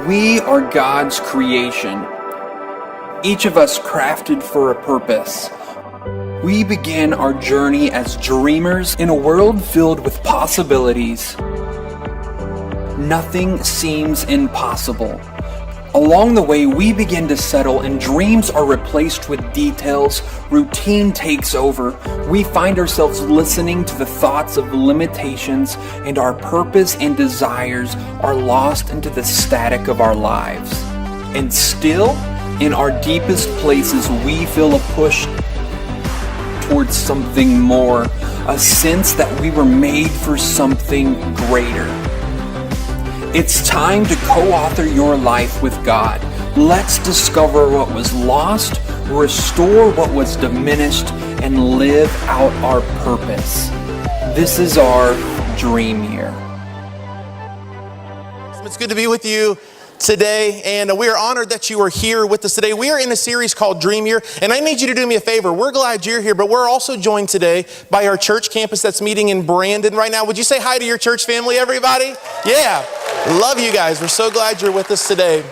We are God's creation, each of us crafted for a purpose. We begin our journey as dreamers in a world filled with possibilities. Nothing seems impossible. Along the way, we begin to settle and dreams are replaced with details. Routine takes over. We find ourselves listening to the thoughts of limitations, and our purpose and desires are lost into the static of our lives. And still, in our deepest places, we feel a push towards something more, a sense that we were made for something greater. It's time to co-author your life with God. Let's discover what was lost, restore what was diminished, and live out our purpose. This is our dream year. It's good to be with you today, and we are honored that you are here with us today. We are in a series called Dream Year, and I need you to do me a favor. We're glad you're here, but we're also joined today by our church campus that's meeting in Brandon right now. Would you say hi to your church family, everybody? Yeah, love you guys. We're so glad you're with us today.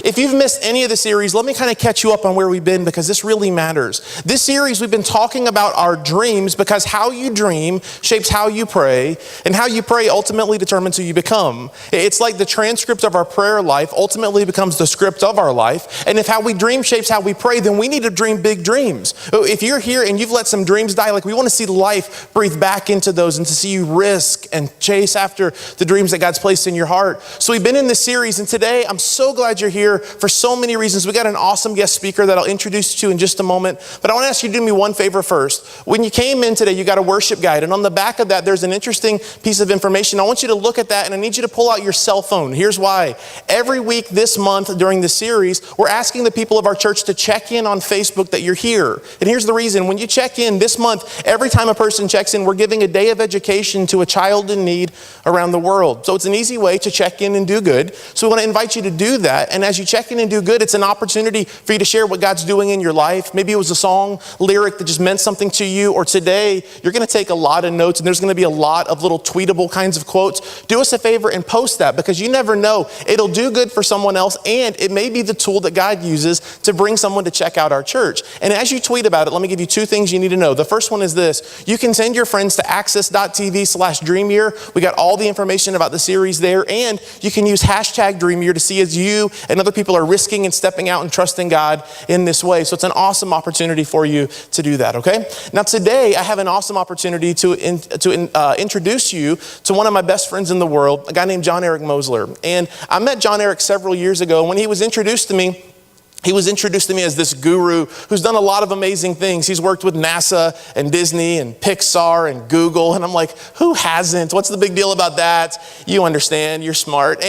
If you've missed any of the series, let me kind of catch you up on where we've been, because this really matters. This series, we've been talking about our dreams, because how you dream shapes how you pray, and how you pray ultimately determines who you become. It's like the transcript of our prayer life ultimately becomes the script of our life. And if how we dream shapes how we pray, then we need to dream big dreams. If you're here and you've let some dreams die, like, we want to see life breathe back into those and to see you risk and chase after the dreams that God's placed in your heart. So we've been in this series, and today I'm so glad you're here for so many reasons. We got an awesome guest speaker that I'll introduce you to in just a moment. But I want to ask you to do me one favor first. When you came in today, you got a worship guide. And on the back of that, there's an interesting piece of information. I want you to look at that, and I need you to pull out your cell phone. Here's why. Every week this month during the series, we're asking the people of our church to check in on Facebook that you're here. And here's the reason. When you check in this month, every time a person checks in, we're giving a day of education to a child in need around the world. So it's an easy way to check in and do good. So we want to invite you to do that. And as you check in and do good, it's an opportunity for you to share what God's doing in your life. Maybe it was a song lyric that just meant something to you, or today you're going to take a lot of notes, and there's going to be a lot of little tweetable kinds of quotes. Do us a favor and post that, because you never know. It'll do good for someone else, and it may be the tool that God uses to bring someone to check out our church. And as you tweet about it, let me give you two things you need to know. The first one is this. You can send your friends to access.tv/dreamyear. We got all the information about the series there, and you can use hashtag Dream Year to see as you and other people are risking and stepping out and trusting God in this way. So it's an awesome opportunity for you to do that, okay? Now today, I have an awesome opportunity to introduce you to one of my best friends in the world, a guy named John Eric Mosler. And I met John Eric several years ago. When he was introduced to me, he was introduced to me as this guru who's done a lot of amazing things. He's worked with NASA and Disney and Pixar and Google. And I'm like, who hasn't? What's the big deal about that? You understand, you're smart.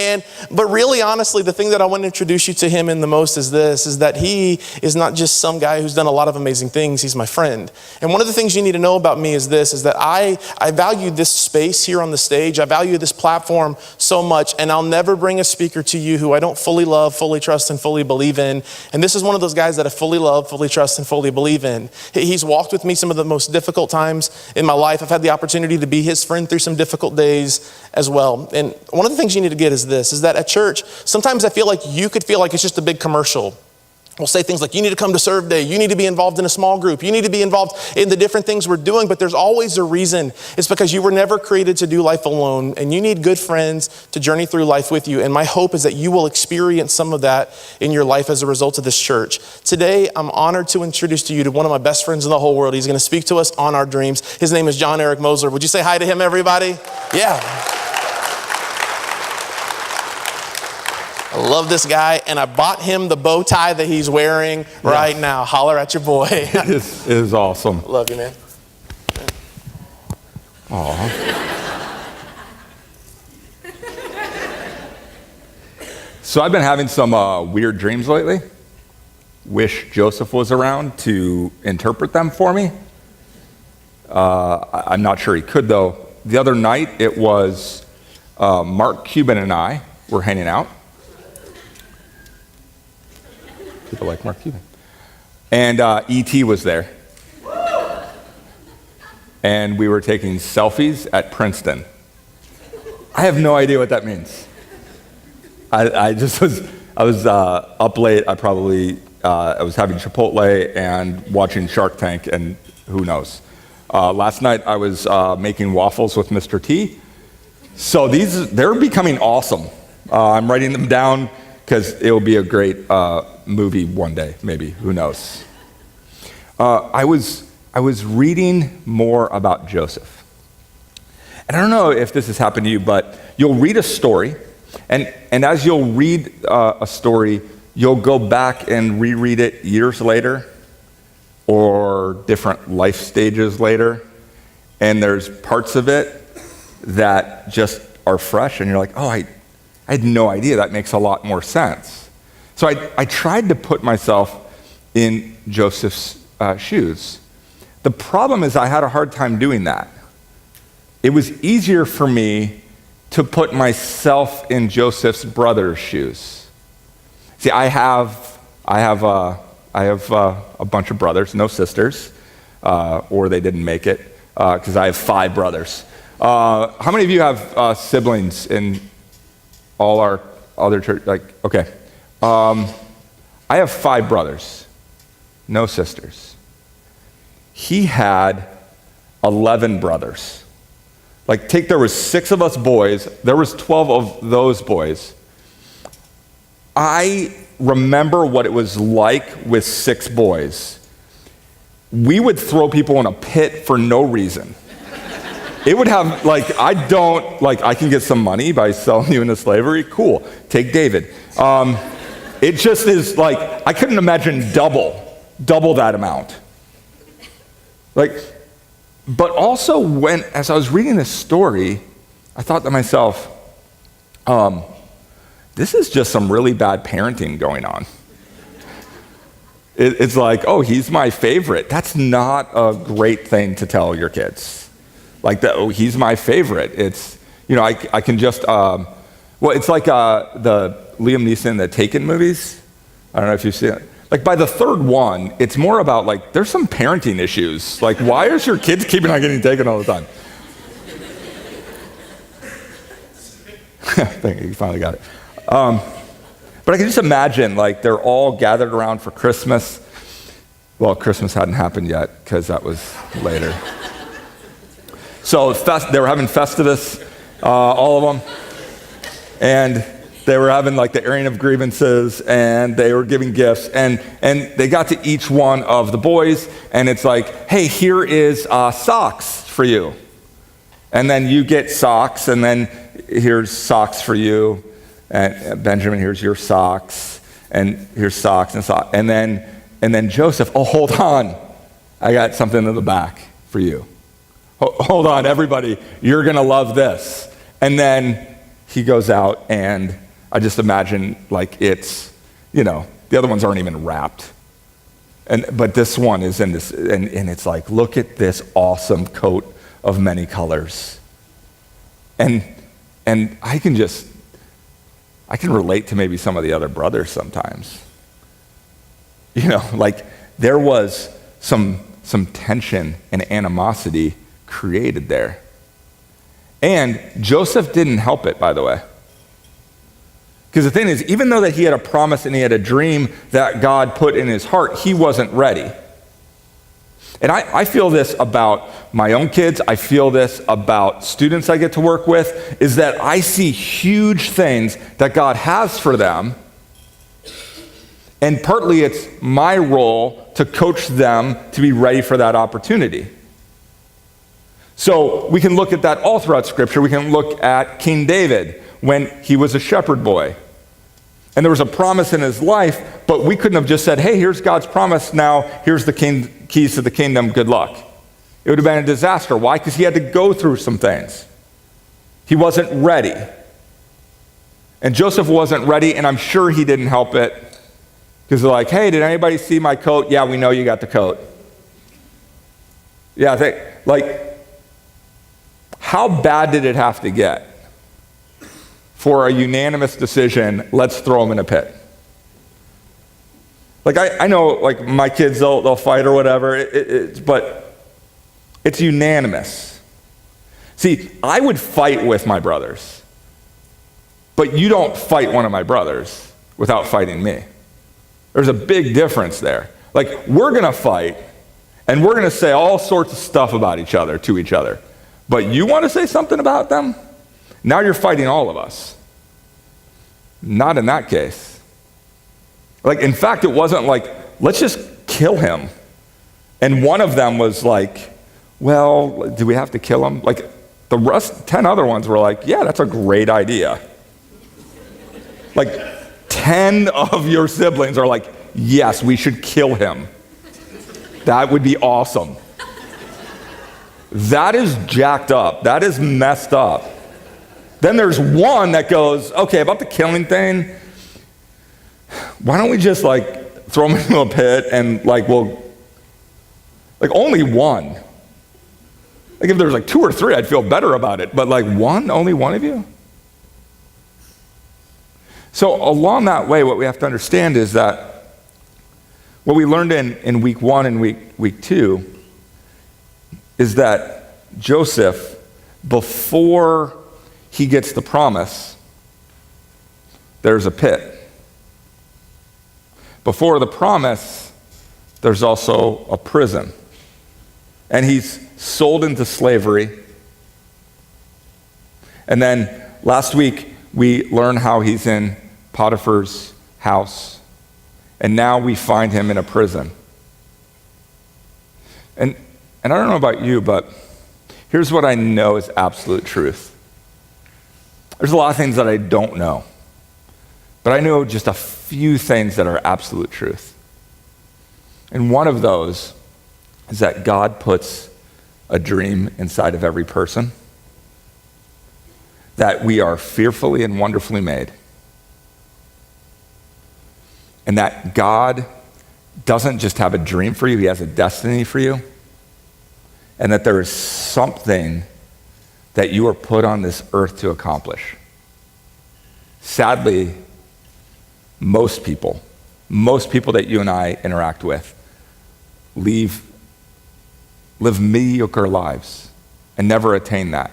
But really, honestly, the thing that I want to introduce you to him in the most is this, is that he is not just some guy who's done a lot of amazing things. He's my friend. And one of the things you need to know about me is this, is that I value this space here on the stage. I value this platform so much. And I'll never bring a speaker to you who I don't fully love, fully trust, and fully believe in. And this is one of those guys that I fully love, fully trust, and fully believe in. He's walked with me some of the most difficult times in my life. I've had the opportunity to be his friend through some difficult days as well. And one of the things you need to get is this, is that at church, sometimes I feel like you could feel like it's just a big commercial. We'll say things like, you need to come to Serve Day. You need to be involved in a small group. You need to be involved in the different things we're doing. But there's always a reason. It's because you were never created to do life alone. And you need good friends to journey through life with you. And my hope is that you will experience some of that in your life as a result of this church. Today, I'm honored to introduce to you to one of my best friends in the whole world. He's going to speak to us on our dreams. His name is John Eric Mosler. Would you say hi to him, everybody? Yeah. I love this guy, and I bought him the bow tie that he's wearing right now. Holler at your boy. It is awesome. Love you, man. Aw. So I've been having some weird dreams lately. Wish Joseph was around to interpret them for me. I'm not sure he could, though. The other night, it was Mark Cuban and I were hanging out. People like Mark Cuban. And E.T. was there. And we were taking selfies at Princeton. I have no idea what that means. I was up late. I was having Chipotle and watching Shark Tank, and who knows. Last night I was making waffles with Mr. T. So they're becoming awesome. I'm writing them down because it will be a great movie one day, maybe, who knows. I was reading more about Joseph. And I don't know if this has happened to you, but you'll read a story, and as you'll read a story, you'll go back and reread it years later or different life stages later, and there's parts of it that just are fresh, and you're like, oh, I had no idea. That makes a lot more sense. So I tried to put myself in Joseph's shoes. The problem is I had a hard time doing that. It was easier for me to put myself in Joseph's brother's shoes. See, I have a bunch of brothers, no sisters, or they didn't make it, because I have 5 brothers. How many of you have siblings in all our other church? Okay. I have 5 brothers, no sisters. He had 11 brothers. There was 6 of us boys, there was 12 of those boys. I remember what it was like with 6 boys. We would throw people in a pit for no reason. It would have, I can get some money by selling you into slavery, cool, take David. It just is I couldn't imagine double that amount. But also as I was reading this story, I thought to myself, this is just some really bad parenting going on. It's oh, he's my favorite. That's not a great thing to tell your kids. Oh, he's my favorite. It's, I can just, it's like the Liam Neeson, the Taken movies. I don't know if you've seen it. By the 3rd one, it's more about there's some parenting issues. Why is your kids keeping on getting taken all the time? Thank you, you finally got it. But I can just imagine, they're all gathered around for Christmas. Well, Christmas hadn't happened yet, because that was later. So they were having Festivus, all of them. And they were having the airing of grievances, and they were giving gifts, and they got to each one of the boys, and it's hey, here is socks for you. And then you get socks, and then here's socks for you. And Benjamin, here's your socks, and here's socks and socks. And then Joseph, oh, hold on. I got something in the back for you. Hold on, everybody. You're going to love this. And then he goes out, and I just imagine it's, the other ones aren't even wrapped. But this one is in this, and it's look at this awesome coat of many colors. And I can relate to maybe some of the other brothers sometimes. There was some tension and animosity created there. And Joseph didn't help it, by the way. Because the thing is, even though that he had a promise and he had a dream that God put in his heart, he wasn't ready. And I feel this about my own kids. I feel this about students I get to work with, is that I see huge things that God has for them. And partly it's my role to coach them to be ready for that opportunity. So we can look at that all throughout Scripture. We can look at King David when he was a shepherd boy. And there was a promise in his life, but we couldn't have just said, hey, here's God's promise, now here's the keys to the kingdom, good luck. It would have been a disaster. Why? Because he had to go through some things. He wasn't ready. And Joseph wasn't ready, and I'm sure he didn't help it. Because they're hey, did anybody see my coat? Yeah, we know you got the coat. Yeah, how bad did it have to get for a unanimous decision, let's throw him in a pit? I know, my kids, they'll fight or whatever, but it's unanimous. See, I would fight with my brothers. but you don't fight one of my brothers without fighting me. There's a big difference there. Like, we're going to fight, and we're going to say all sorts of stuff about each other to each other. But you want to say something about them? Now you're fighting all of us. Not in that case. Like, in fact, it wasn't like, let's just kill him. And one of them was like, well, do we have to kill him? Like, the rest, 10 other ones were like, yeah, that's a great idea. Like, 10 of your siblings are like, yes, we should kill him. That would be awesome. That is jacked up. That is messed up. Then there's one that goes, okay, about the killing thing, why don't we just like throw him into a pit and like we'll, like only one. Like if there's like 2 or 3, I'd feel better about it. But like one, only one of you? So along that way, what we have to understand is that what we learned in week 1 and week 2 is that Joseph, before he gets the promise, there's a pit. Before the promise, there's also a prison. And he's sold into slavery. And then last week, we learned how he's in Potiphar's house. And now we find him in a prison. And I don't know about you, but here's what I know is absolute truth. There's a lot of things that I don't know. But I know just a few things that are absolute truth. And one of those is that God puts a dream inside of every person, that we are fearfully and wonderfully made, and that God doesn't just have a dream for you, he has a destiny for you, and that there is something that you are put on this earth to accomplish. Sadly, most people that you and I interact with live mediocre lives and never attain that.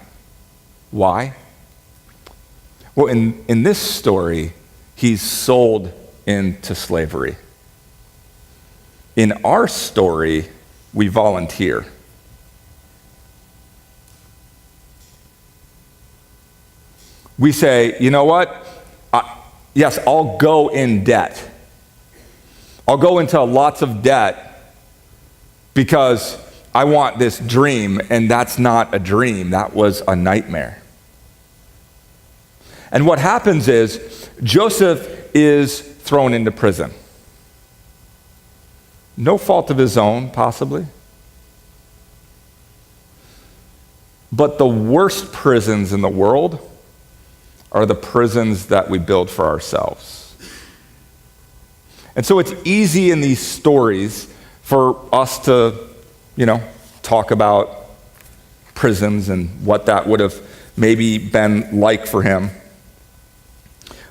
Why? Well, in this story, he's sold into slavery. In our story, we volunteer. We say, you know what? Yes, I'll go in debt. I'll go into lots of debt because I want this dream, and that's not a dream. That was a nightmare. And what happens is Joseph is thrown into prison. No fault of his own, possibly. But the worst prisons in the world are the prisons that we build for ourselves. And so it's easy in these stories for us to, talk about prisons and what that would have maybe been like for him.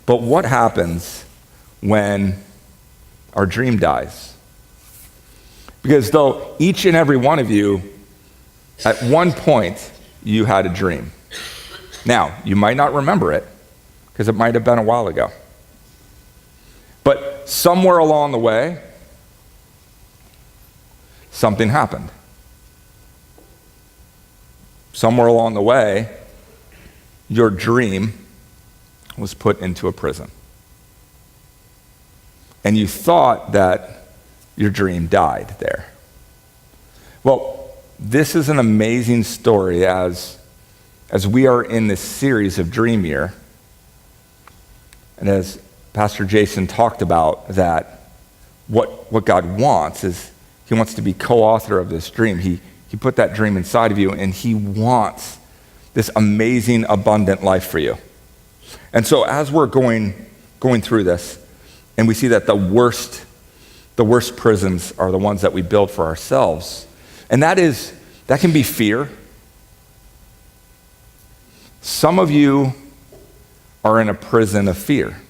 But what happens when our dream dies? Because though each and every one of you, at one point, you had a dream. Now, you might not remember it, because it might have been a while ago. But somewhere along the way, something happened. Somewhere along the way, your dream was put into a prison. And you thought that your dream died there. Well, this is an amazing story as we are in this series of Dream Year. And as Pastor Jason talked about, that what God wants is he wants to be co-author of this dream. He put that dream inside of you, and he wants this amazing, abundant life for you. And so as we're going through this, and we see that the worst prisons are the ones that we build for ourselves, and that can be fear. Some of you are in a prison of fear,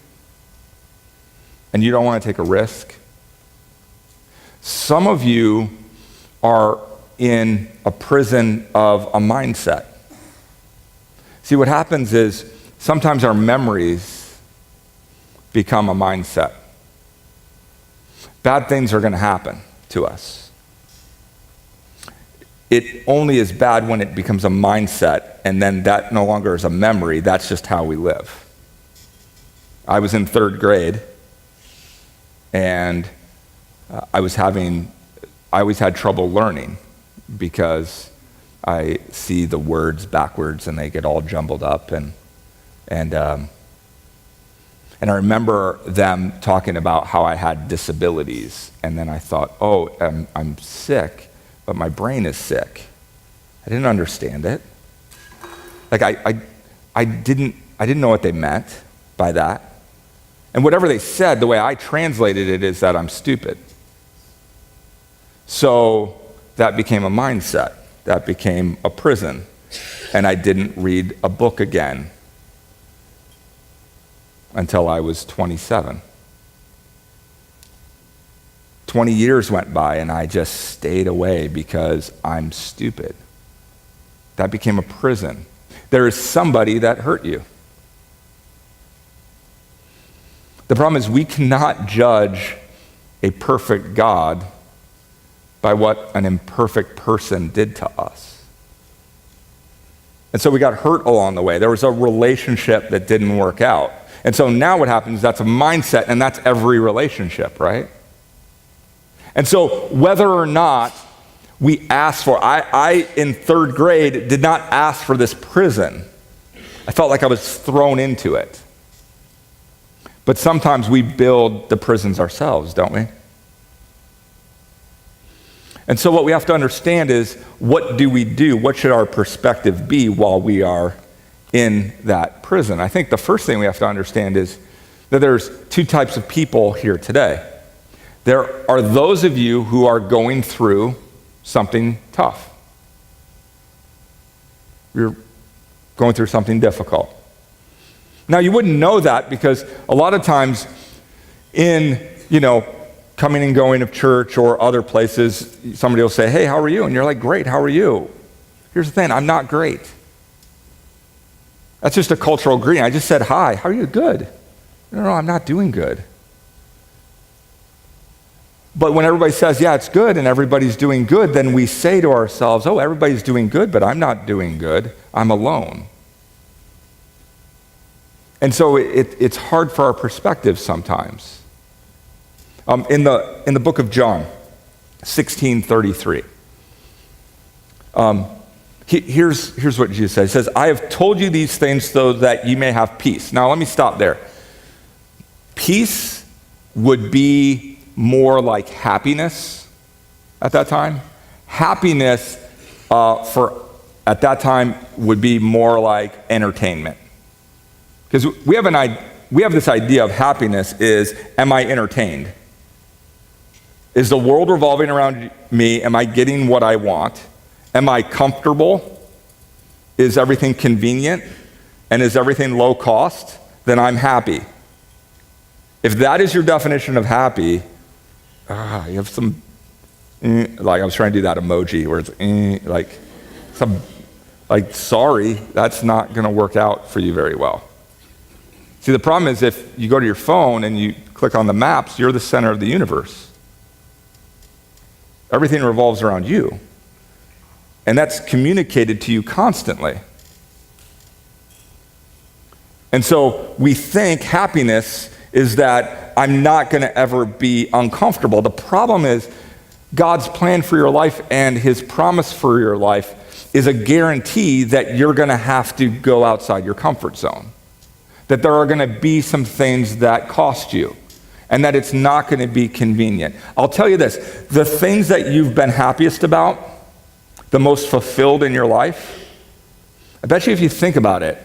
and you don't want to take a risk. Some of you are in a prison of a mindset. See, what happens is sometimes our memories become a mindset. Bad things are going to happen to us. It only is bad when it becomes a mindset, and then that no longer is a memory. That's just how we live. I was in 3rd grade, and I always had trouble learning because I see the words backwards and they get all jumbled up, and I remember them talking about how I had disabilities, and then I thought, oh, I'm sick, but my brain is sick. I didn't understand it. Like I didn't know what they meant by that. And whatever they said, the way I translated it is that I'm stupid. So that became a mindset. That became a prison. And I didn't read a book again until I was 27. 20 years went by and I just stayed away because I'm stupid. That became a prison. There is somebody that hurt you. The problem is we cannot judge a perfect God by what an imperfect person did to us. And so we got hurt along the way. There was a relationship that didn't work out. And so now what happens, that's a mindset, and that's every relationship, right? And so whether or not we ask for, I in 3rd grade did not ask for this prison. I felt like I was thrown into it. But sometimes we build the prisons ourselves, don't we? And so what we have to understand is, what do we do? What should our perspective be while we are in that prison? I think the first thing we have to understand is that there's 2 types of people here today. There are those of you who are going through something tough. You're going through something difficult. Now, you wouldn't know that because a lot of times in, coming and going of church or other places, somebody will say, hey, how are you? And you're like, great, how are you? Here's the thing, I'm not great. That's just a cultural greeting. I just said, hi, how are you? Good. No, I'm not doing good. But when everybody says, yeah, it's good, and everybody's doing good, then we say to ourselves, oh, everybody's doing good, but I'm not doing good. I'm alone. And so it's hard for our perspective sometimes. In the book of John, 16:33, here's what Jesus says. He says, I have told you these things so that you may have peace. Now let me stop there. Peace would be more like happiness at that time. Happiness at that time would be more like entertainment. Because we have this idea of happiness is, am I entertained? Is the world revolving around me? Am I getting what I want? Am I comfortable? Is everything convenient? And is everything low cost? Then I'm happy. If that is your definition of happy, you have some, like I was trying to do that emoji where it's sorry, that's not going to work out for you very well. See, the problem is if you go to your phone and you click on the maps, you're the center of the universe. Everything revolves around you. And that's communicated to you constantly. And so we think happiness is that I'm not going to ever be uncomfortable. The problem is God's plan for your life and his promise for your life is a guarantee that you're going to have to go outside your comfort zone. That there are going to be some things that cost you, and that it's not going to be convenient. I'll tell you this, the things that you've been happiest about, the most fulfilled in your life, I bet you if you think about it,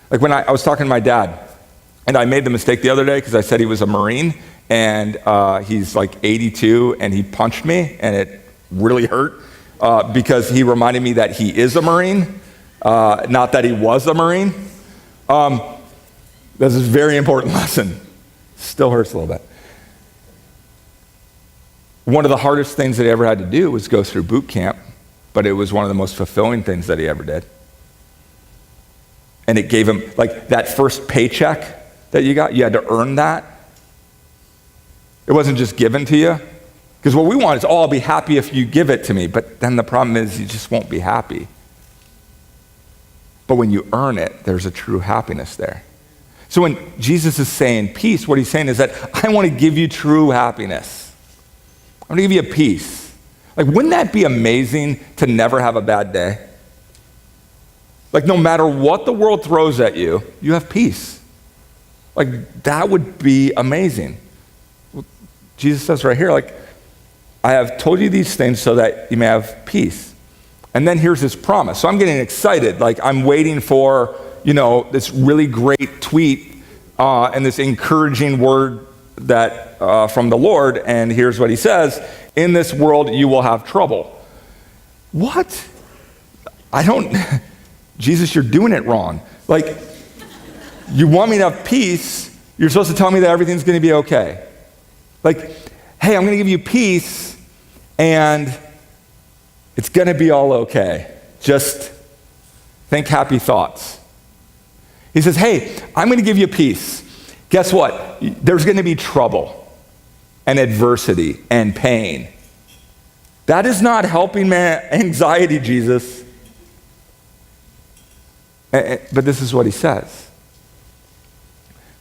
like when I was talking to my dad, and I made the mistake the other day because I said he was a Marine, and he's like 82, and he punched me, and it really hurt because he reminded me that he is a Marine, not that he was a Marine. This is a very important lesson. Still hurts a little bit. One of the hardest things that he ever had to do was go through boot camp, but it was one of the most fulfilling things that he ever did. And it gave him, like that first paycheck that you got? You had to earn that? It wasn't just given to you? Because what we want is, I'll be happy if you give it to me. But then the problem is you just won't be happy. But when you earn it, there's a true happiness there. So when Jesus is saying peace, what he's saying is that I want to give you true happiness. I want to give you a peace. Like, wouldn't that be amazing to never have a bad day? Like, no matter what the world throws at you, you have peace. Like, that would be amazing. Jesus says right here, like, I have told you these things so that you may have peace. And then here's his promise. So I'm getting excited. Like, I'm waiting for, this really great tweet and this encouraging word that from the Lord. And here's what he says: in this world you will have trouble. What? Jesus, you're doing it wrong. Like, you want me to have peace, you're supposed to tell me that everything's going to be okay. Like, hey, I'm going to give you peace, and it's going to be all okay. Just think happy thoughts. He says, hey, I'm going to give you peace. Guess what? There's going to be trouble and adversity and pain. That is not helping my anxiety, Jesus. But this is what he says.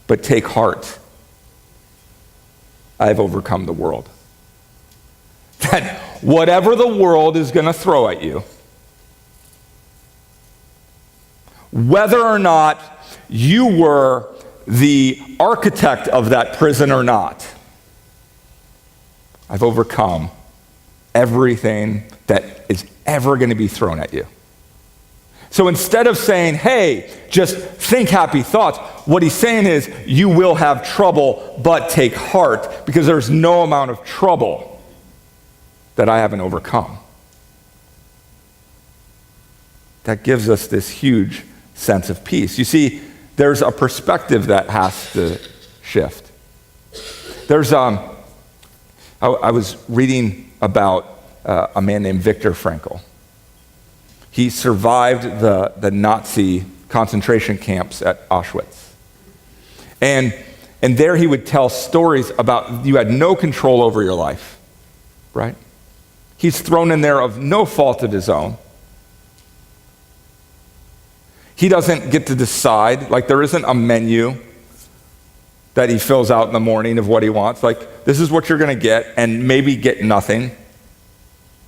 But take heart. I have overcome the world. That whatever the world is going to throw at you, whether or not you were the architect of that prison or not, I've overcome everything that is ever going to be thrown at you. So instead of saying, hey, just think happy thoughts, what he's saying is, you will have trouble, but take heart, because there's no amount of trouble that I haven't overcome. That gives us this huge sense of peace. You see, there's a perspective that has to shift. There's, I was reading about a man named Viktor Frankl. He survived the Nazi concentration camps at Auschwitz. And there he would tell stories about you had no control over your life, right? He's thrown in there of no fault of his own. He doesn't get to decide, like there isn't a menu that he fills out in the morning of what he wants. Like, this is what you're going to get, and maybe get nothing.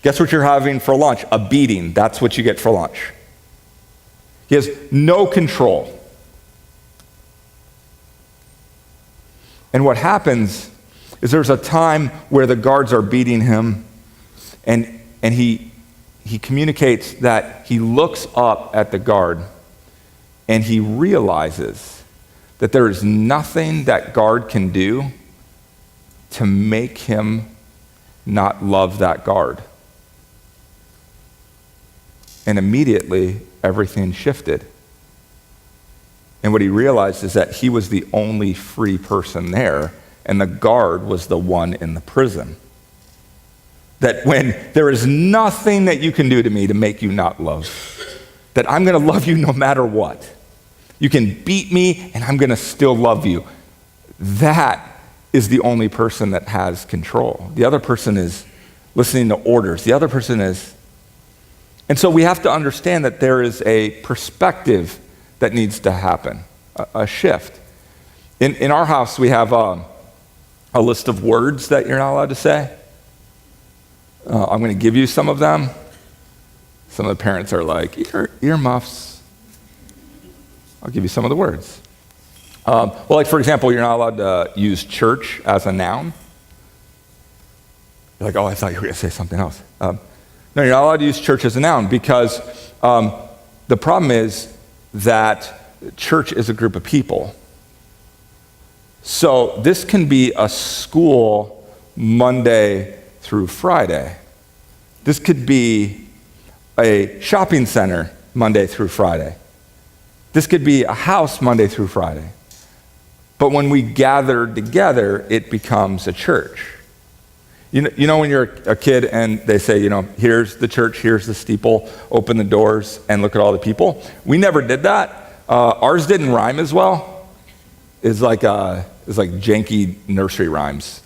Guess what you're having for lunch? A beating. That's what you get for lunch. He has no control. And what happens is there's a time where the guards are beating him, and he communicates that he looks up at the guard and he realizes that there is nothing that guard can do to make him not love that guard. And immediately, everything shifted. And what he realized is that he was the only free person there, and the guard was the one in the prison. That when there is nothing that you can do to me to make you not love, that I'm going to love you no matter what. You can beat me, and I'm going to still love you. That is the only person that has control. The other person is listening to orders. The other person is... And so we have to understand that there is a perspective that needs to happen, a shift. In our house, we have a list of words that you're not allowed to say. I'm going to give you some of them. Some of the parents are like, earmuffs. I'll give you some of the words. Well, like for example, you're not allowed to use church as a noun. You're like, oh, I thought you were going to say something else. No, you're not allowed to use church as a noun because the problem is that church is a group of people. So this can be a school Monday through Friday. This could be a shopping center Monday through Friday. This could be a house Monday through Friday. But when we gather together, it becomes a church. You know when you're a kid and they say, here's the church, here's the steeple, open the doors and look at all the people? We never did that. Ours didn't rhyme as well. is like janky nursery rhymes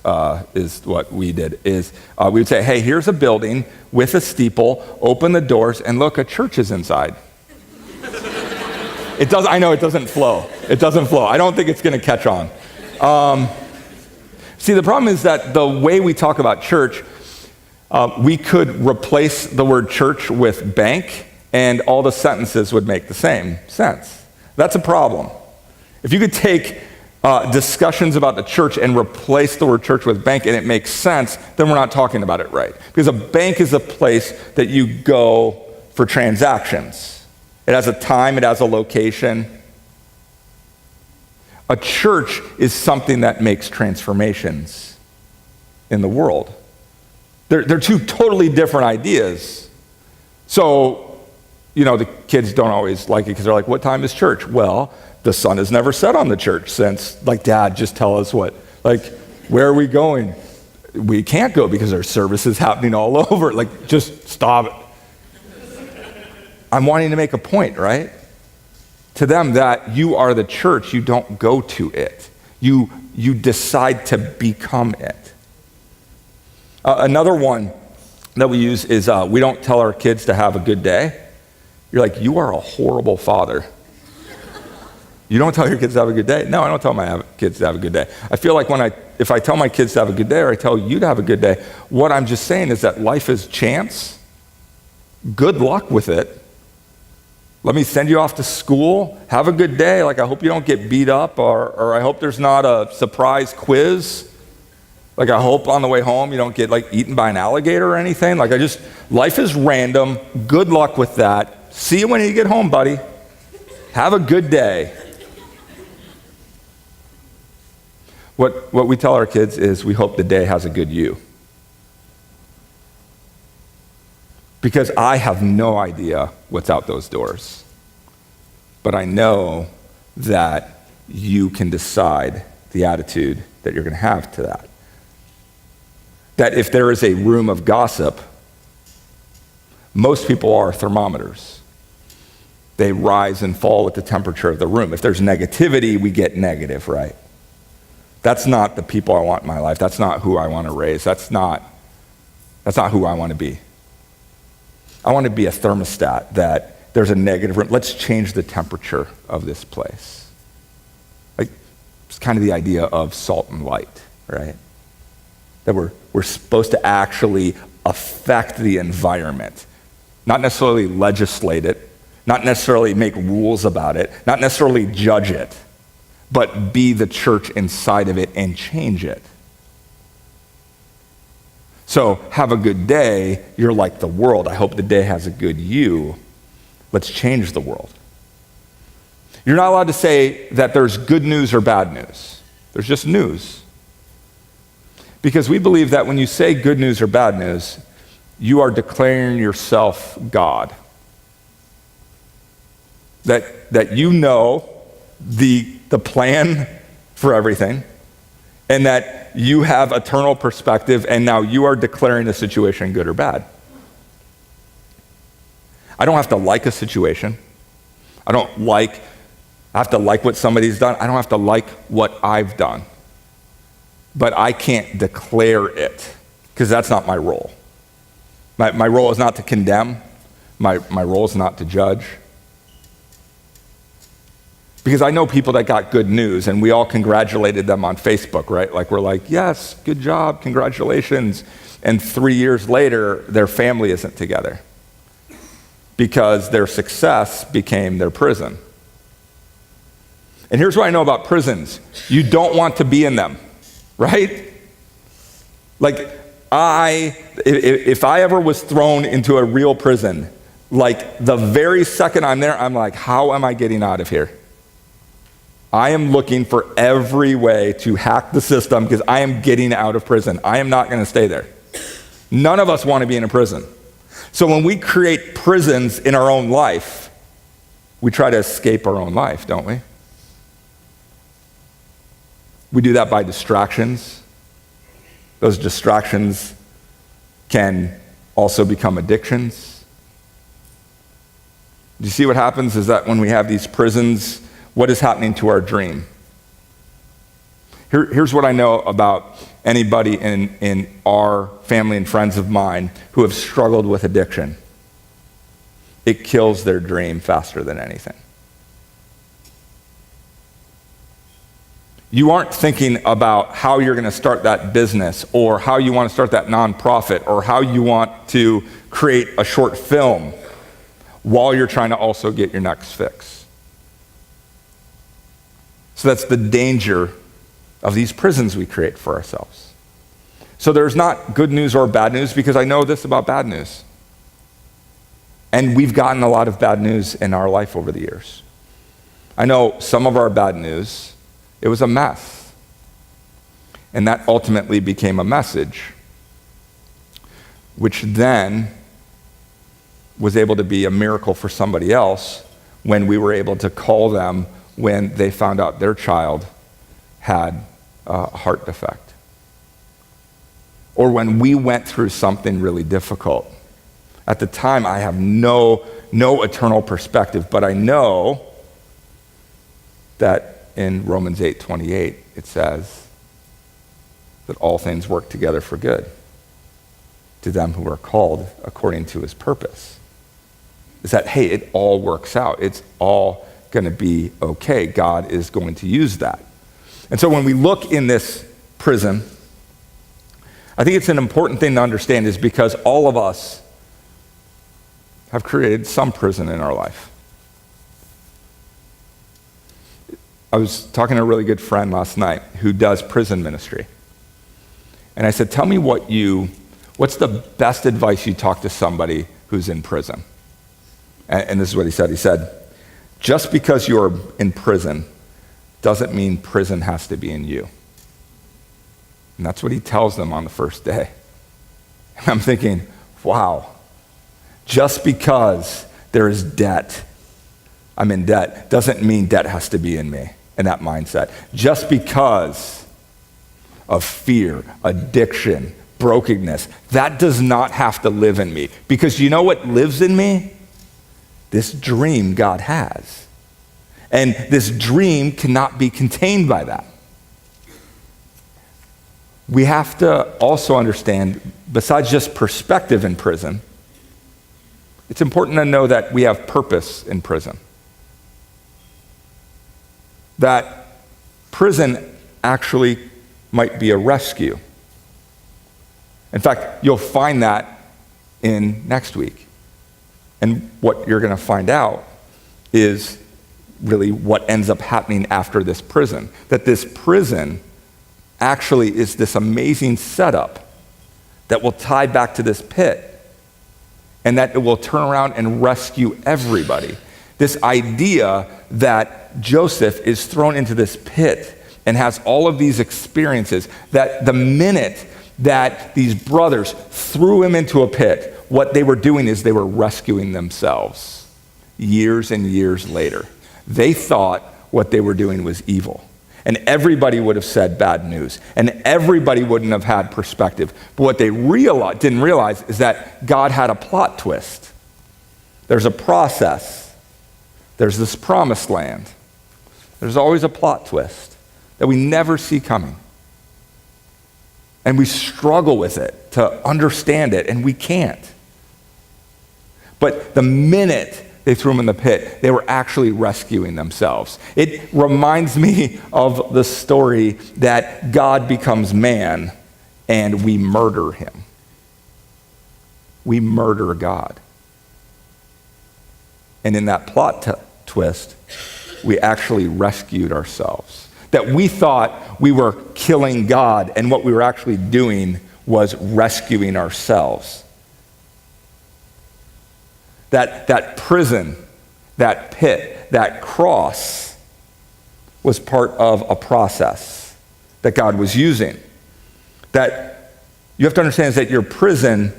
is what we did. We would say, hey, here's a building with a steeple, open the doors, and look, a church is inside. I know it doesn't flow. It doesn't flow. I don't think it's going to catch on. See, the problem is that the way we talk about church, we could replace the word church with bank, and all the sentences would make the same sense. That's a problem. If you could take discussions about the church and replace the word church with bank and it makes sense, then we're not talking about it right. Because a bank is a place that you go for transactions. It has a time, it has a location. A church is something that makes transformations in the world. They're two totally different ideas. So, the kids don't always like it because they're like, what time is church? Well, the sun has never set on the church since, Dad, just tell us where are we going? We can't go because there's services happening all over. Just stop it. I'm wanting to make a point, right? To them that you are the church, you don't go to it. You decide to become it. Another one that we use is we don't tell our kids to have a good day. You're like, you are a horrible father. You don't tell your kids to have a good day? No, I don't tell my kids to have a good day. I feel like if I tell my kids to have a good day or I tell you to have a good day, what I'm just saying is that life is chance. Good luck with it. Let me send you off to school. Have a good day. I hope you don't get beat up or I hope there's not a surprise quiz. I hope on the way home you don't get eaten by an alligator or anything. Life is random. Good luck with that. See you when you get home, buddy. Have a good day. What we tell our kids is we hope the day has a good you. Because I have no idea what's out those doors. But I know that you can decide the attitude that you're going to have to that. That if there is a room of gossip, most people are thermometers. They rise and fall with the temperature of the room. If there's negativity, we get negative, right? That's not the people I want in my life. That's not who I want to raise. That's not who I want to be. I want to be a thermostat that there's a negative room. Let's change the temperature of this place. It's kind of the idea of salt and light, right? That we're supposed to actually affect the environment, not necessarily legislate it, not necessarily make rules about it, not necessarily judge it, but be the church inside of it and change it. So have a good day. You're like the world. I hope the day has a good you. Let's change the world. You're not allowed to say that there's good news or bad news. There's just news. Because we believe that when you say good news or bad news, you are declaring yourself God. That you know the plan for everything, and that you have eternal perspective, and now you are declaring the situation good or bad. I don't have to like a situation. I have to like what somebody's done. I don't have to like what I've done. But I can't declare it, because that's not my role. My role is not to condemn. My role is not to judge. Because I know people that got good news, and we all congratulated them on Facebook, right? We're like, yes, good job, congratulations. And 3 years later, their family isn't together because their success became their prison. And here's what I know about prisons. You don't want to be in them, right? If I ever was thrown into a real prison, the very second I'm there, I'm like, how am I getting out of here? I am looking for every way to hack the system because I am getting out of prison. I am not going to stay there. None of us want to be in a prison. So when we create prisons in our own life, we try to escape our own life, don't we? We do that by distractions. Those distractions can also become addictions. Do you see what happens is that when we have these prisons, what is happening to our dream? Here's what I know about anybody in our family and friends of mine who have struggled with addiction. It kills their dream faster than anything. You aren't thinking about how you're going to start that business or how you want to start that nonprofit or how you want to create a short film while you're trying to also get your next fix. So that's the danger of these prisons we create for ourselves. So there's not good news or bad news, because I know this about bad news. And we've gotten a lot of bad news in our life over the years. I know some of our bad news, it was a mess. And that ultimately became a message, which then was able to be a miracle for somebody else when we were able to call them when they found out their child had a heart defect. Or when we went through something really difficult. At the time, I have no eternal perspective, but I know that in Romans 8:28, it says that all things work together for good to them who are called according to his purpose. Is that, hey, it all works out. It's all going to be okay. God is going to use that. And so when we look in this prison, I think it's an important thing to understand, is because all of us have created some prison in our life. I was talking to a really good friend last night who does prison ministry. And I said, tell me what's the best advice you talk to somebody who's in prison? And this is what he said. He said, just because you're in prison doesn't mean prison has to be in you. And that's what he tells them on the first day. And I'm thinking, wow, just because there is debt, I'm in debt, doesn't mean debt has to be in me, in that mindset. Just because of fear, addiction, brokenness, that does not have to live in me. Because you know what lives in me? This dream God has. And this dream cannot be contained by that. We have to also understand, besides just perspective in prison, it's important to know that we have purpose in prison. That prison actually might be a rescue. In fact, you'll find that in next week. And what you're going to find out is really what ends up happening after this prison. That this prison actually is this amazing setup that will tie back to this pit, and that it will turn around and rescue everybody. This idea that Joseph is thrown into this pit and has all of these experiences, that the minute that these brothers threw him into a pit, what they were doing is they were rescuing themselves years and years later. They thought what they were doing was evil. And everybody would have said bad news. And everybody wouldn't have had perspective. But what they didn't realize is that God had a plot twist. There's a process. There's this promised land. There's always a plot twist that we never see coming. And we struggle with it to understand it, and we can't. But the minute they threw him in the pit, they were actually rescuing themselves. It reminds me of the story that God becomes man and we murder him. We murder God. And in that plot twist, we actually rescued ourselves. That we thought we were killing God, and what we were actually doing was rescuing ourselves. That prison, that pit, that cross was part of a process that God was using. That you have to understand is that your prison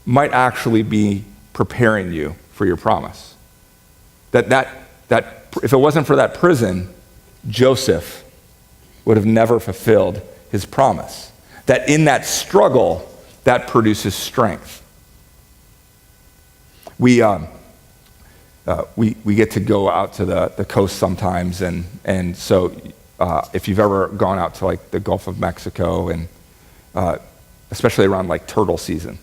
might actually be preparing you for your promise. That if it wasn't for that prison, Joseph would have never fulfilled his promise. That in that struggle, that produces strength. We get to go out to the coast sometimes, and so if you've ever gone out to like the Gulf of Mexico and especially around like turtle season,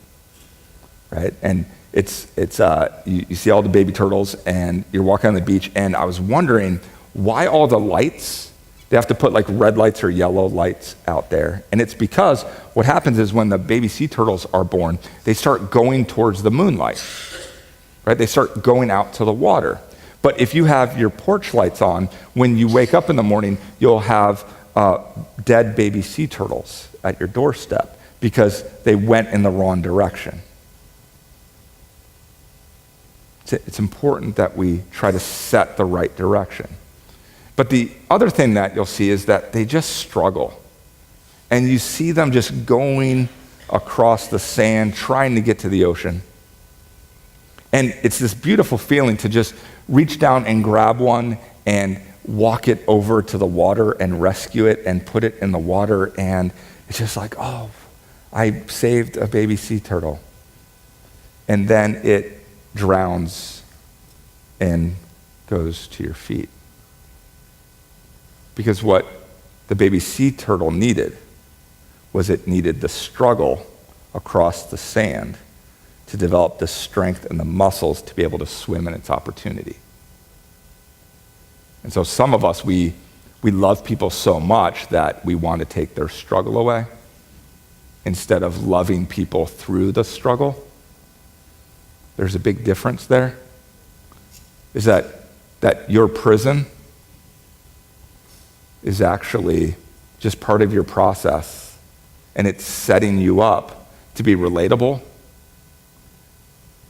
right? And you see all the baby turtles and you're walking on the beach, and I was wondering why all the lights, they have to put like red lights or yellow lights out there. And it's because what happens is when the baby sea turtles are born, they start going towards the moonlight, right? They start going out to the water. But if you have your porch lights on, when you wake up in the morning, you'll have dead baby sea turtles at your doorstep because they went in the wrong direction. It's important that we try to set the right direction. But the other thing that you'll see is that they just struggle. And you see them just going across the sand, trying to get to the ocean. And it's this beautiful feeling to just reach down and grab one and walk it over to the water and rescue it and put it in the water. And it's just like, oh, I saved a baby sea turtle. And then it drowns and goes to your feet. Because what the baby sea turtle needed was it needed the struggle across the sand to develop the strength and the muscles to be able to swim in its opportunity. And so some of us, we love people so much that we want to take their struggle away instead of loving people through the struggle. There's a big difference there. Is that your prison is actually just part of your process, and it's setting you up to be relatable,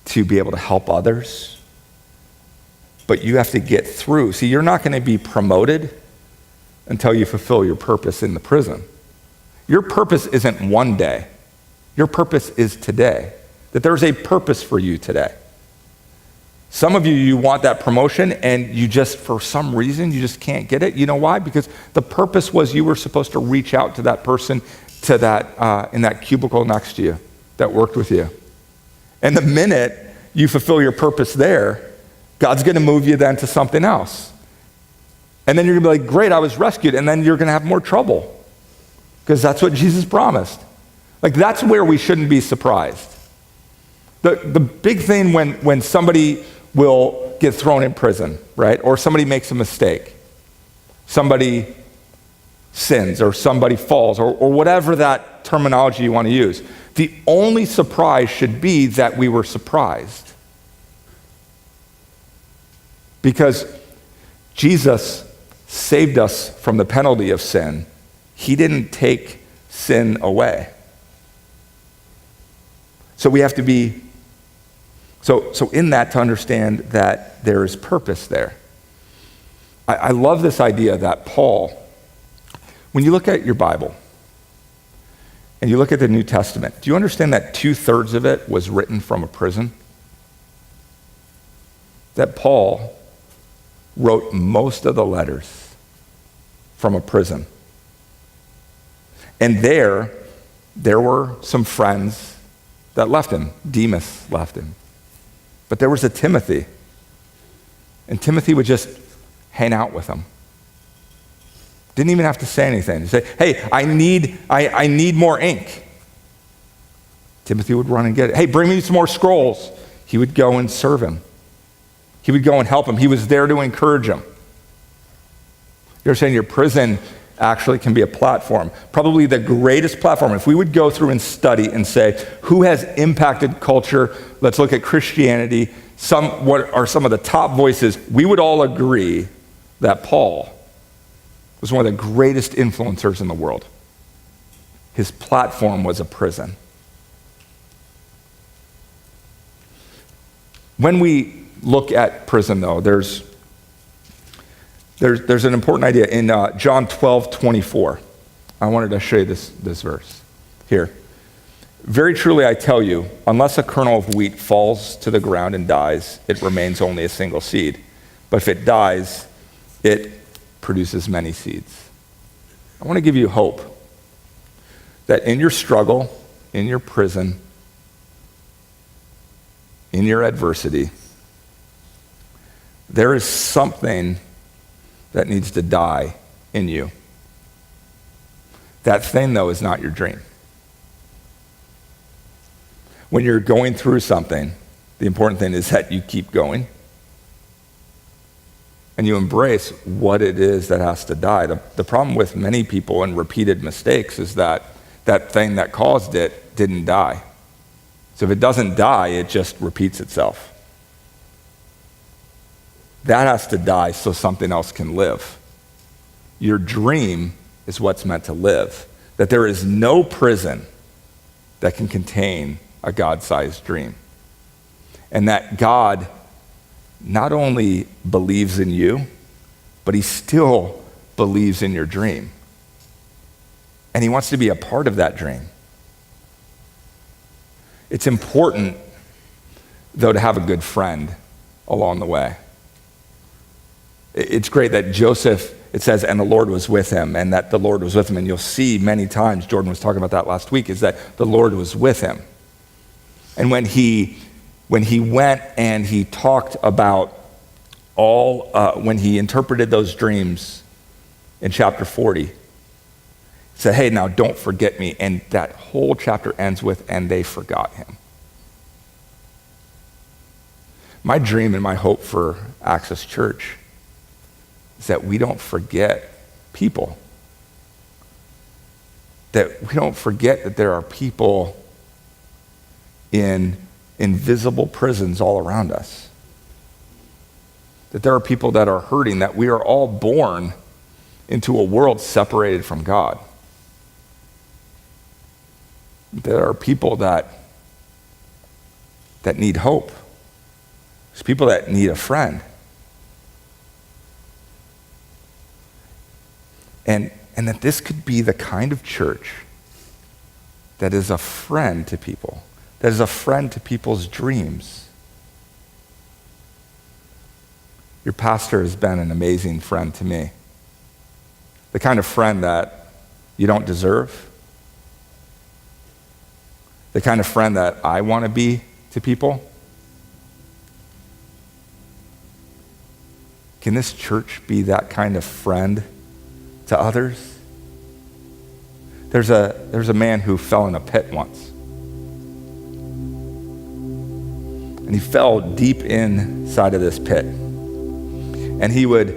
to be able to help others. But you have to get through. See, you're not going to be promoted until you fulfill your purpose in the prison. Your purpose isn't one day. Your purpose is today. That there's a purpose for you today. Some of you want that promotion and you just, for some reason, you just can't get it. You know why? Because the purpose was you were supposed to reach out to that person to that in that cubicle next to you that worked with you. And the minute you fulfill your purpose there, God's going to move you then to something else. And then you're going to be like, great, I was rescued. And then you're going to have more trouble because that's what Jesus promised. Like, that's where we shouldn't be surprised. The big thing when somebody will get thrown in prison, right? Or somebody makes a mistake. Somebody sins or somebody falls or whatever that terminology you want to use. The only surprise should be that we were surprised. Because Jesus saved us from the penalty of sin. He didn't take sin away. So we have to be, so in that, to understand that there is purpose there. I love this idea that Paul, when you look at your Bible and you look at the New Testament, do you understand that 2/3 of it was written from a prison? That Paul wrote most of the letters from a prison. And there were some friends that left him. Demas left him. But there was a Timothy. And Timothy would just hang out with him. Didn't even have to say anything. He'd say, hey, I need more ink. Timothy would run and get it. Hey, bring me some more scrolls. He would go and serve him. He would go and help him. He was there to encourage him. You're saying your prison actually can be a platform, probably the greatest platform. If we would go through and study and say, who has impacted culture? Let's look at Christianity. What are some of the top voices? We would all agree that Paul was one of the greatest influencers in the world. His platform was a prison. When we look at prison, though, there's an important idea in John 12:24. I wanted to show you this verse here. Very truly I tell you, unless a kernel of wheat falls to the ground and dies, it remains only a single seed. But if it dies, it produces many seeds. I want to give you hope that in your struggle, in your prison, in your adversity, there is something that needs to die in you. That thing, though, is not your dream. When you're going through something, the important thing is that you keep going and you embrace what it is that has to die. The problem with many people and repeated mistakes is that that thing that caused it didn't die. So if it doesn't die, it just repeats itself. That has to die so something else can live. Your dream is what's meant to live. That there is no prison that can contain a God-sized dream. And that God not only believes in you, but he still believes in your dream. And he wants to be a part of that dream. It's important, though, to have a good friend along the way. It's great that Joseph, it says, and the Lord was with him, and that the Lord was with him. And you'll see many times, Jordan was talking about that last week, is that the Lord was with him. And when he went and he talked about when he interpreted those dreams in chapter 40, he said, hey, now don't forget me. And that whole chapter ends with, and they forgot him. My dream and my hope for Access Church is that we don't forget people. That we don't forget that there are people in invisible prisons all around us. That there are people that are hurting, that we are all born into a world separated from God. There are people that need hope. There's people that need a friend. And that this could be the kind of church that is a friend to people, that is a friend to people's dreams. Your pastor has been an amazing friend to me. The kind of friend that you don't deserve. The kind of friend that I want to be to people. Can this church be that kind of friend to others? There's a man who fell in a pit once. And he fell deep inside of this pit. And he would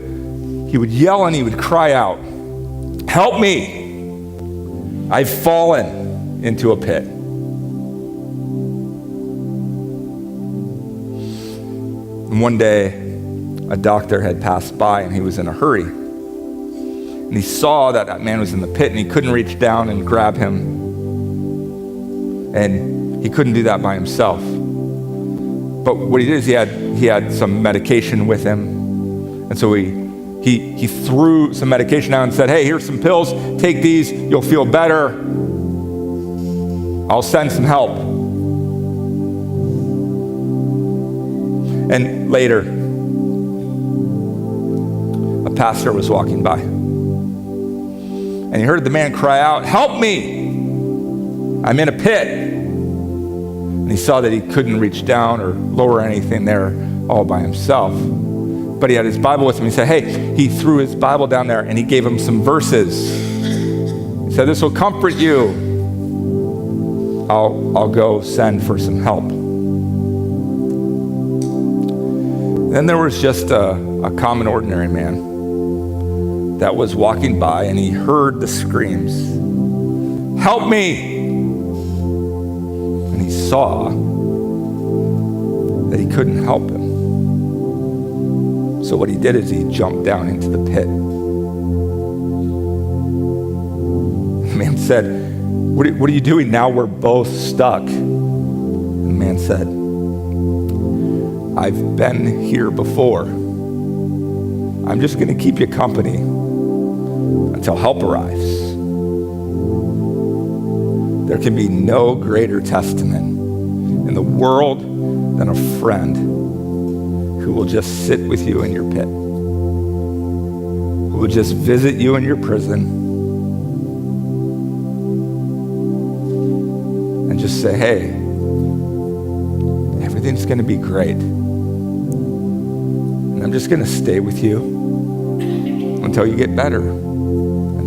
yell and he would cry out, "Help me! I've fallen into a pit." And one day, a doctor had passed by and he was in a hurry. And he saw that man was in the pit and he couldn't reach down and grab him. And he couldn't do that by himself. But what he did is he had some medication with him. And so he threw some medication out and said, "Hey, here's some pills. Take these. You'll feel better. I'll send some help." And later, a pastor was walking by. And he heard the man cry out, "Help me! I'm in a pit." And he saw that he couldn't reach down or lower anything there all by himself. But he had his Bible with him. He said, hey, he threw his Bible down there and he gave him some verses. He said, "This will comfort you. I'll go send for some help." Then there was just a common, ordinary man that was walking by and he heard the screams, "Help me!" And he saw that he couldn't help him. So what he did is he jumped down into the pit. The man said, what are you doing now? We're both stuck." And the man said, "I've been here before. I'm just going to keep you company until help arrives." There can be no greater testament in the world than a friend who will just sit with you in your pit, who will just visit you in your prison and just say, "Hey, everything's going to be great. And I'm just going to stay with you until you get better."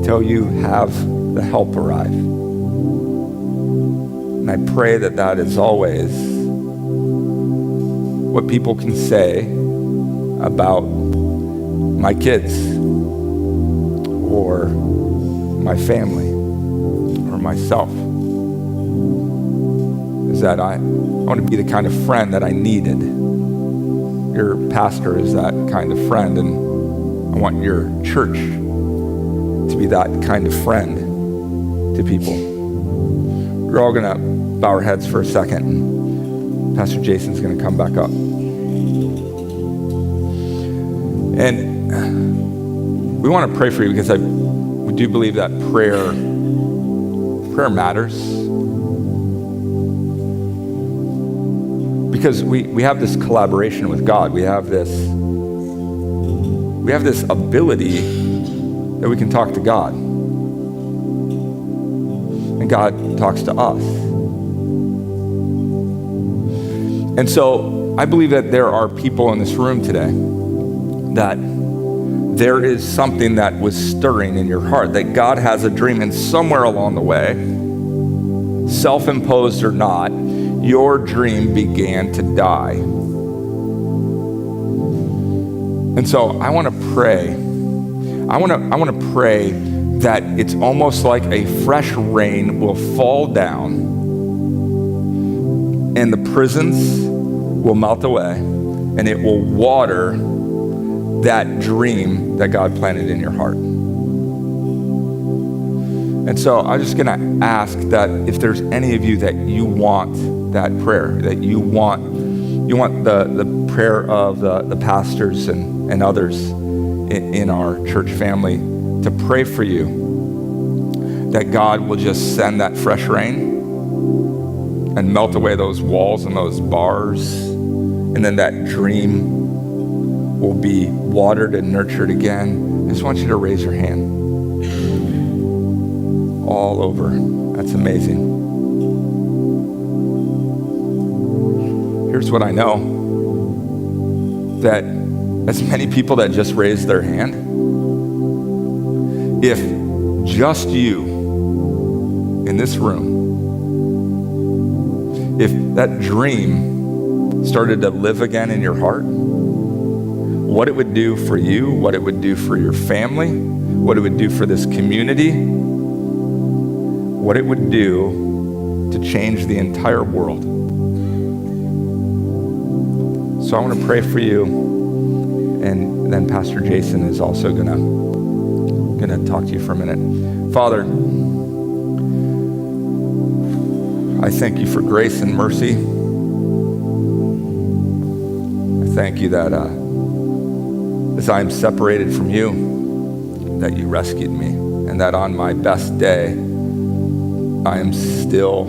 until you have the help arrive. And I pray that that is always what people can say about my kids or my family or myself, is that I want to be the kind of friend that I needed. Your pastor is that kind of friend, and I want your church to be that kind of friend to people. We're all gonna bow our heads for a second, and Pastor Jason's gonna come back up. And we want to pray for you because we do believe that prayer matters. Because we have this collaboration with God. We have this ability that we can talk to God. And God talks to us. And so I believe that there are people in this room today that there is something that was stirring in your heart, that God has a dream, and somewhere along the way, self-imposed or not, your dream began to die. And so I want to pray. I want to pray that it's almost like a fresh rain will fall down and the prisons will melt away and it will water that dream that God planted in your heart. And so I'm just going to ask that if there's any of you that you want that prayer, that you want the prayer of the pastors and others in our church family to pray for you, that God will just send that fresh rain and melt away those walls and those bars, and then that dream will be watered and nurtured again. I just want you to raise your hand. All over. That's amazing. Here's what I know, that as many people that just raised their hand, if just you in this room, if that dream started to live again in your heart, what it would do for you, what it would do for your family, what it would do for this community, what it would do to change the entire world. So I want to pray for you, and then Pastor Jason is also gonna talk to you for a minute. Father, I thank you for grace and mercy. I thank you that as I am separated from you, that you rescued me, and that on my best day, I'm still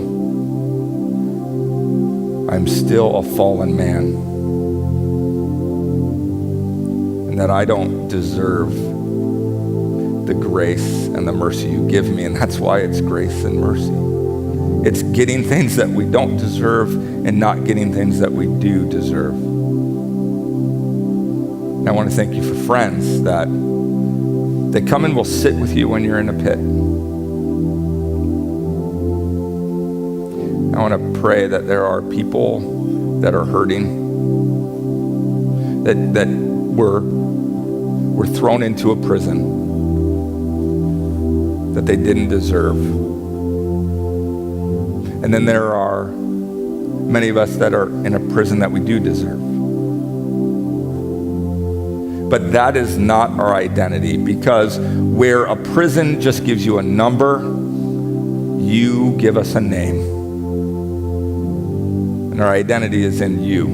a fallen man, and that I don't deserve the grace and the mercy you give me, and that's why it's grace and mercy. It's getting things that we don't deserve and not getting things that we do deserve. And I want to thank you for friends that come and will sit with you when you're in a pit. I want to pray that there are people that are hurting, that were thrown into a prison that they didn't deserve. And then there are many of us that are in a prison that we do deserve. But that is not our identity, because where a prison just gives you a number, you give us a name. And our identity is in you.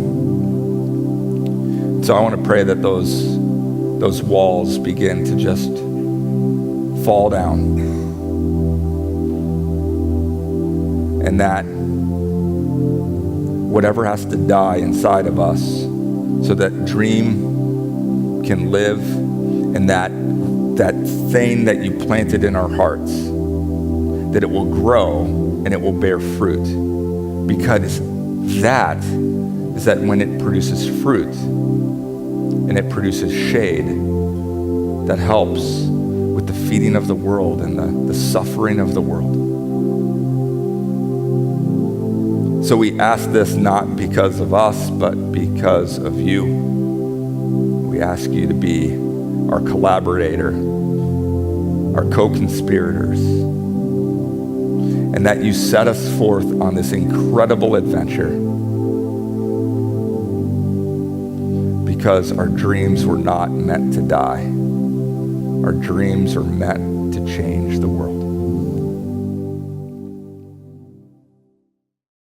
So I want to pray that those walls begin to just fall down. And that whatever has to die inside of us so that dream can live, and that thing that you planted in our hearts, that it will grow and it will bear fruit. Because that is that when it produces fruit and it produces shade that helps with the feeding of the world and the suffering of the world. So we ask this not because of us, but because of you. We ask you to be our collaborator, our co-conspirators, and that you set us forth on this incredible adventure because our dreams were not meant to die. Our dreams are meant to change the world.